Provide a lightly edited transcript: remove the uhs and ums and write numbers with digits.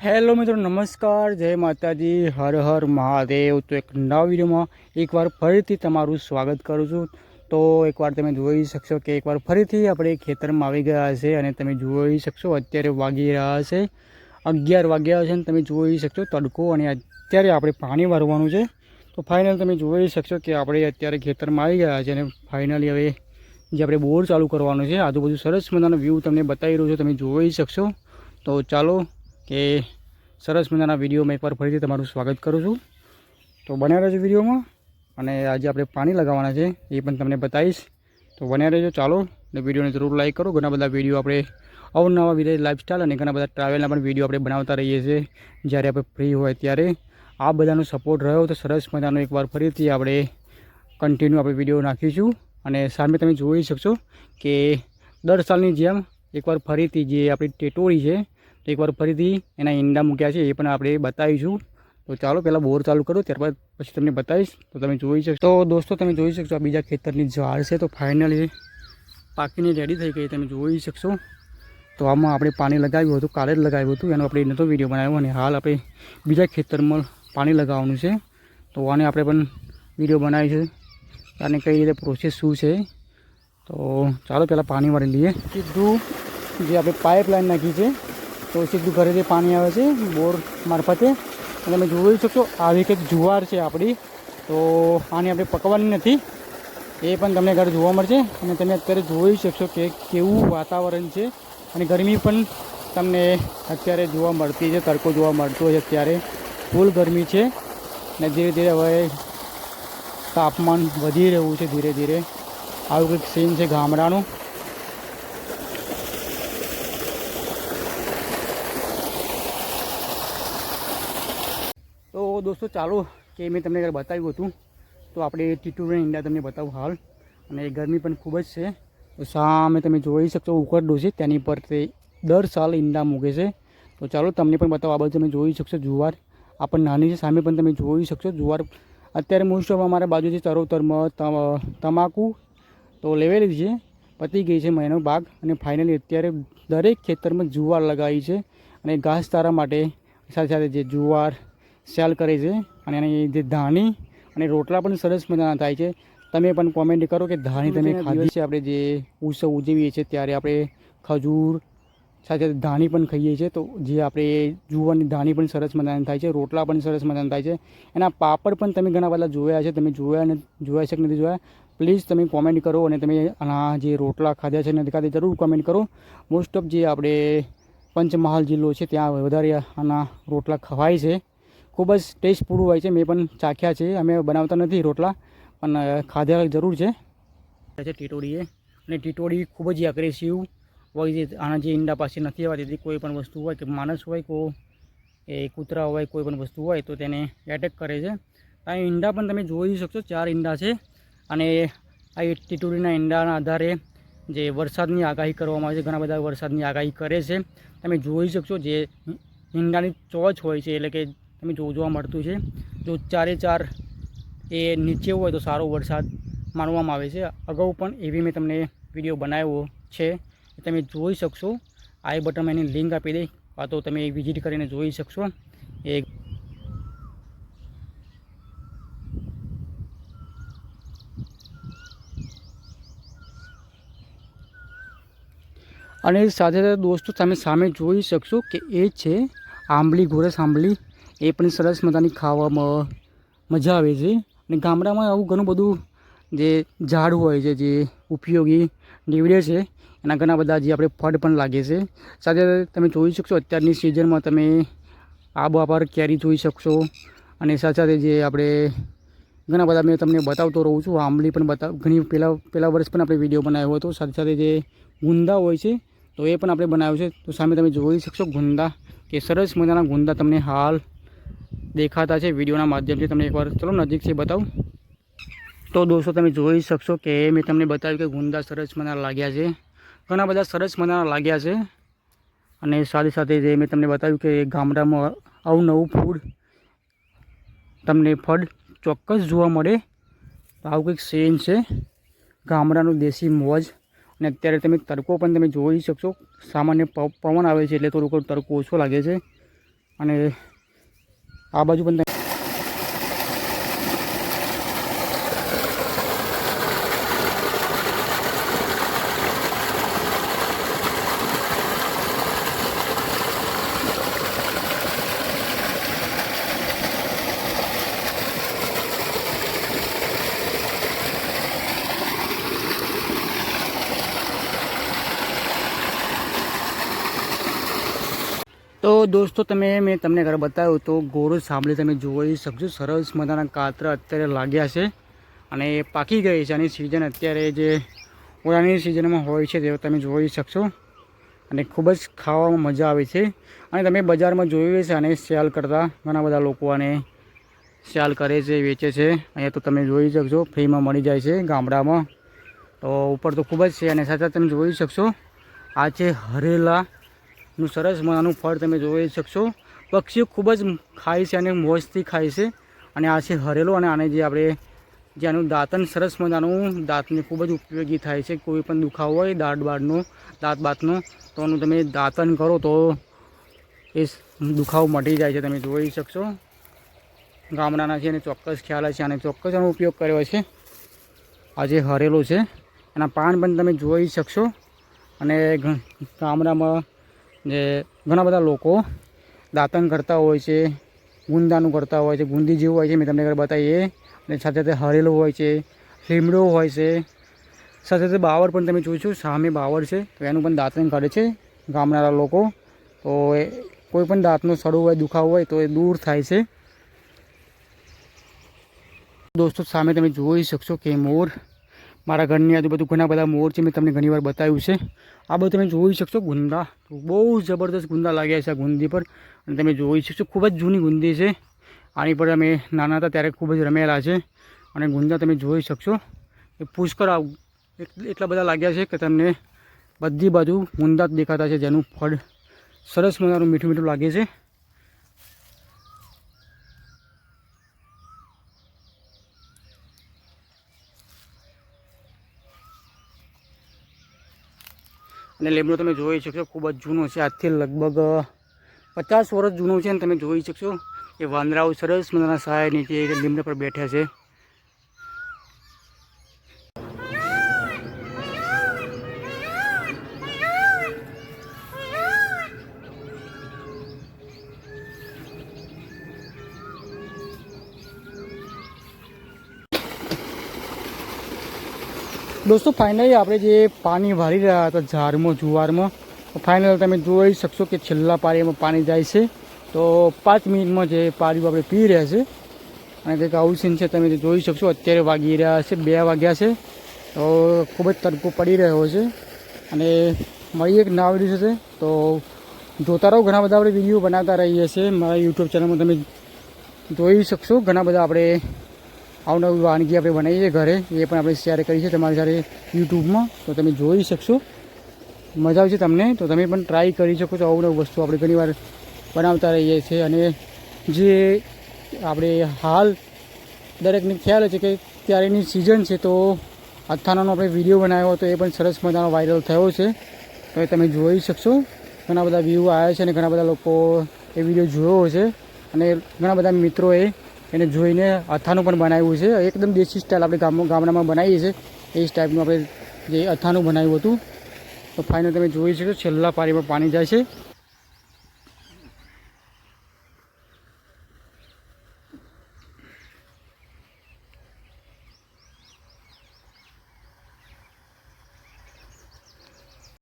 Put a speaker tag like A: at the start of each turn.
A: Hello મિત્રો, નમસ્કાર, જય માતાજી, હર હર મહાદેવ। તો એક નવા વિડીયોમાં એકવાર ફરીથી તમારું સ્વાગત કરું છું। તો એકવાર તમે જોઈ શકશો કે એકવાર ફરીથી આપણે ખેતરમાં આવી ગયા હશે અને તમે જોઈ શકશો અત્યારે વાગી રહ્યા હશે 11 વાગ્યા છે અને તમે જોઈ શકશો તડકો અને અત્યારે આપણે પાણી વારવાનું છે। તો ફાઇનલ તમે જોઈ શકશો કે આપણે અત્યારે ખેતરમાં આવી ગયા છે અને ફાઇનલી હવે જે આપણે બોર ચાલુ કરવાનું છે, આજુબાજુ સરસ મજાનો વ્યૂ તમને બતાવી રહ્યો છું, તમે જોઈ શકશો। તો ચાલો કે સરસ મજાના વિડીયોમાં એકવાર ફરીથી તમારું સ્વાગત કરું છું। તો બન્યા રહેજો વિડીયોમાં અને આજે આપણે પાણી લગાવવાના છે એ પણ તમને બતાવીશ। તો બન્યા રહેજો। ચાલો ને વિડીયોને જરૂર લાઈક કરો। ઘણા બધા વિડીયો આપણે અવનવા વિલેજ લાઈફસ્ટાઈલ અને ઘણા બધા ટ્રાવેલના પણ વિડીયો આપણે બનાવતા રહીએ છીએ જ્યારે આપણે ફ્રી હોય ત્યારે। આ બધાનો સપોર્ટ રહ્યો તો સરસ મજાનો એકવાર ફરીથી આપણે કન્ટિન્યુ આપણે વિડીયો નાખીશું। અને સામે તમે જોઈ શકશો કે દર સાલની જેમ એકવાર ફરીથી જે આપણી ટેટોળી છે તો એકવાર ફરીથી એના ઈંડા મૂક્યા છે એ પણ આપણે બતાવીશું। તો ચાલો પહેલાં બોર ચાલુ કરો, ત્યારબાદ પછી તમને બતાવીશ। તો તમે જોઈ શકશો। તો દોસ્તો તમે જોઈ શકશો આ બીજા ખેતરની ઝાડ છે તો ફાઇનલી પાકીને રેડી થઈ ગઈ, તમે જોઈ શકશો। તો આમાં આપણે પાણી લગાવ્યું હતું, કાલે જ લગાવ્યું હતું, એનો આપણે નહોતો વિડીયો બનાવ્યો અને હાલ આપણે બીજા ખેતરમાં પાણી લગાવવાનું છે તો આને આપણે પણ વિડીયો બનાવીશું અને કઈ રીતે પ્રોસેસ શું છે। તો ચાલો પહેલાં પાણી વાળી લઈએ। સીધું જે આપણે પાઇપલાઇન નાખી છે તો સીધું ઘરેથી પાણી આવે છે બોર મારફતે। અને તમે જોઈ શકશો આવી કંઈક જુવાર છે આપણી, તો આને આપણે પકવવાની નથી, એ પણ તમને ઘરે જોવા મળશે। અને તમે અત્યારે જોઈ શકશો કે કેવું વાતાવરણ છે અને ગરમી પણ તમને અત્યારે જોવા મળતી છે, તડકો જોવા મળતો છે, અત્યારે ફૂલ ગરમી છે અને ધીરે ધીરે હવે તાપમાન વધી રહ્યું છે ધીરે ધીરે। આવું કંઈક સીન છે ગામડાનું। તો દોસ્તો ચાલો કે મેં તમને બતાવ્યું હતું તો આપણે ટીટુના ઈંડા તમને બતાવું હાલ। અને ગરમી પણ ખૂબ જ છે તો સામે તમે જોઈ શકશો ઉકરડો છે તેની પર તે દર સાલ ઈંડા મૂકે છે। તો ચાલો તમને પણ બતાવો। આ બાજુ તમે જોઈ શકશો જુવાર આ પણ નાની છે, સામે પણ તમે જોઈ શકશો જુવાર। અત્યારે મોસ્ટ ઓફ અમારા બાજુ છે ચરોતરમાં તમાકુ તો લેવેલી છે, પતી ગઈ છે મહિનો બાગ અને ફાઇનલી અત્યારે દરેક ખેતરમાં જુવાર લગાવી છે અને ઘાસચારા માટે સાથે સાથે જે જુવાર સેલ કરે છે અને એની જે ધાણી અને રોટલા પણ સરસ મજાના થાય છે। તમે પણ કોમેન્ટ કરો કે ધાણી તમે ખાધી છે? આપણે જે ઉત્સવ ઉજવીએ છીએ ત્યારે આપણે ખજૂર સાથે ધાણી પણ ખાઈએ છીએ, તો જે આપણે જુવારની ધાણી પણ સરસ મજાની થાય છે, રોટલા પણ સરસ મજાના થાય છે। એના પાપડ પણ તમે ઘણા બધા જોયા છે, તમે જોયા છે કે નથી જોયા? પ્લીઝ તમે કોમેન્ટ કરો અને તમે આના જે રોટલા ખાધા છે નથી ખાધા જરૂર કોમેન્ટ કરો। મોસ્ટ ઓફ જે આપણે પંચમહાલ જિલ્લો છે ત્યાં વધારે આના રોટલા ખવાય છે, ખૂબ જ ટેસ્ટફુલ હોય છે। મેં પણ ચાખ્યા છે, અમે બનાવતા નથી રોટલા પણ ખાધા જરૂર છે। ટીટોળીએ અને ટીટોળી ખૂબ જ એગ્રેસિવ હોય છે, આના જે ઈંડા પાસે નથી આવવા તેથી કોઈ પણ વસ્તુ હોય કે માણસ હોય કે એ કૂતરા હોય કોઈ પણ વસ્તુ હોય તો તેને એટેક કરે છે। આ ઈંડા પણ તમે જોઈ શકશો 4 ઈંડા છે અને આ ટીટોળીના ઈંડાના આધારે જે વરસાદની આગાહી કરવામાં આવે છે, ઘણા બધા વરસાદની આગાહી કરે છે। તમે જોઈ શકશો જે ઈંડાની ચોચ હોય છે એટલે કે તમે જોવા મળતું છે, જો 4 એ નીચે હોય તો સારો વરસાદ માનવામાં આવે છે। અગાઉ પણ એવી મેં તમને વિડીયો બનાવ્યો છે, તમે જોઈ શકશો। આઈ બટનમાં એની લિંક આપી દઈ આ તો તમે વિઝિટ કરીને જોઈ શકશો। એક અને સાથે સાથે દોસ્તો તમે સામે જોઈ શકશો કે એ છે આંબલી, ગોરસ આંબલી, એ પણ સરસ મજાની ખાવામાં મજા આવે છે। અને ગામડામાં આવું ઘણું બધું જે ઝાડ હોય છે જે ઉપયોગી નીવડે છે એના ઘણા બધા જે આપણે ફળ પણ લાગે છે। સાથે તમે જોઈ શકશો અત્યારની સિઝનમાં તમે આબા પર કેરી જોઈ શકશો અને સાથે સાથે જે આપણે ઘણા બધા મેં તમને બતાવતો રહું છું, આંબલી પણ ઘણી પહેલાં વર્ષ પણ આપણે વિડીયો બનાવ્યો હતો। સાથે સાથે જે ગુંદા હોય છે તો એ પણ આપણે બનાવ્યું છે। તો સામે તમે જોઈ શકશો ગુંદા કે સરસ મજાના ગુંદા તમને હાલ દેખાતા છે વિડીયોના માધ્યમથી। તમને એકવાર ચલો નજીકથી બતાવું। તો દોસ્તો તમે જોઈ શકશો કે મેં તમને બતાવ્યું કે ગુંદા સરસ મજાના લાગ્યા છે, ઘણા બધા સરસ મજાના લાગ્યા છે। અને સાથે સાથે જે મેં તમને બતાવ્યું કે ગામડામાં આવું નવું ફૂડ તમને ફળ ચોક્કસ જોવા મળે, તો આવું કંઈક સીન છે ગામડાનું દેશી મોજ। અને અત્યારે તમે તડકો પણ તમે જોઈ શકશો, સામાન્ય પવન આવે છે એટલે થોડુંક તડકો ઓછો લાગે છે અને આ બાજુ પણ તો દોસ્તો મેં તમને ઘરે બતાવ્યું તો ગોળ સાંભળી તમે જોઈ શકશો. સરસ મજાના કાતરા અત્યારે લાગ્યા છે અને પાકી ગઈ છે. આની સિઝન અત્યારે જે ઓળાની સિઝનમાં હોય છે તે તમે જોઈ શકશો અને ખૂબ જ ખાવામાં મજા આવે છે. અને તમે બજારમાં જોયું છે અને સેલ કરતા ઘણા બધા લોકો આને સેલ કરે છે, વેચે છે. અહીંયા તો તમે જોઈ શકશો ફ્રીમાં મળી જાય છે ગામડામાં. તો ઉપર તો ખૂબ જ છે અને સાથે તમે જોઈ શકશો આ છે હરેલાનું સરસ મજાનું ફળ તમે જોઈ શકશો. પક્ષીઓ ખૂબ જ ખાય છે અને મોજથી ખાય છે. અને આ છે હરેલો અને આને જે આપણે જે આનું દાંતન સરસ મજાનું દાંતને ખૂબ જ ઉપયોગી થાય છે. કોઈ પણ દુખાવો હોય દાંત બાતનો તો આનું તમે દાંતન કરો તો એ દુખાવો મટી જાય છે. તમે જોઈ શકશો ગામડાના છે અને ચોક્કસ ખ્યાલ છે અને ચોક્કસ આનો ઉપયોગ કર્યો છે. આ જે હરેલો છે એના પાન પણ તમે જોઈ શકશો. અને ગામડામાં જે ઘણા બધા લોકો દાંતન કરતા હોય છે, ગુંદાનું કરતા હોય છે, ગુંદી જેવું હોય છે મેં તમને બતાવીએ. અને સાથે સાથે હરેલો હોય છે, લીમડો હોય છે, સાથે સાથે બાવળ પણ તમે જોઈશું સામે બાવળ છે તો એનું પણ દાંતન કરે છે ગામડાના લોકો. તો એ કોઈ પણ દાંતનો સડો હોય, દુખાવો હોય તો એ દૂર થાય છે. દોસ્તો સામે તમે જોઈ શકશો કે મોર, મારા ઘરની આજુબાજુ ઘણા બધા મોર છે. મેં તમને ઘણીવાર બતાવ્યું છે. આ બધું તમે જોઈ શકશો ગુંદા, બહુ જબરદસ્ત ગુંદા લાગ્યા છે આ ગુંદી પર. અને તમે જોઈ શકશો ખૂબ જ જૂની ગુંદી છે. આની પર અમે નાના હતા ત્યારે ખૂબ જ રમેલા છે. અને ગુંદા તમે જોઈ શકશો એ પુષ્કળ એટલા બધા લાગ્યા છે કે તમને બધી બાજુ ગુંદા જ દેખાતા છે, જેનું ફળ સરસ મજાનું મીઠું મીઠું લાગે છે. અને લીમડો તમે જોઈ શકશો ખૂબ જ જૂનો છે, આજથી લગભગ 50 વર્ષ જૂનો છે. અને તમે જોઈ શકશો એ વાંદરાઓ સરસ મજાના સહાય નીચે લીમડા પર બેઠા છે. દોસ્તો ફાઇનલી આપણે જે પાણી વાળી રહ્યા હતા ઝાડમાં, જુવારમાં, ફાઇનલ તમે જોઈ શકશો કે છેલ્લા પાળીમાં પાણી જાય છે. તો 5 મિનિટમાં જે પાળી આપણે પી રહ્યા છે. અને કંઈક આવું સીન છે તમે જોઈ શકશો. અત્યારે વાગી રહ્યા છે 2 વાગ્યા છે. તો ખૂબ જ તડકો પડી રહ્યો છે. અને મારી એક નવા વિડીયો છે તો જોતા રહો. ઘણા બધા આપણે વિડીયો બનાવતા રહીએ છીએ મારા યુટ્યુબ ચેનલમાં. તમે જોઈ શકશો ઘણા બધા આપણે અવનવી વાનગી આપણે બનાવીએ ઘરે, એ પણ આપણે શેર કરી છે તમારી સાથે યુટ્યુબમાં. તો તમે જોઈ શકશો, મજા આવશે તમને. તો તમે પણ ટ્રાય કરી શકો છો. અવનવી વસ્તુ આપણે ઘણીવાર બનાવતા રહીએ છીએ. અને જે આપણે હાલ દરેકને ખ્યાલ છે કે ત્યારેની સિઝન છે તો અથાણાનો આપણે વિડીયો બનાવ્યો તો એ પણ સરસ મજાનો વાયરલ થયો છે. તો એ તમે જોઈ શકશો ઘણા બધા વ્યૂ આવ્યા છે અને ઘણા બધા લોકો એ વિડીયો જોયો છે. અને ઘણા બધા મિત્રોએ એને જોઈને અથાણું પણ બનાવ્યું છે. એકદમ દેશી સ્ટાઇલ આપણે ગામડામાં બનાવીએ છીએ એ જ ટાઈપનું આપણે જે અથાણું બનાવ્યું હતું. તો ફાઇનલ તમે જોઈ શકો છેલ્લા પાળીમાં પાણી જાય છે.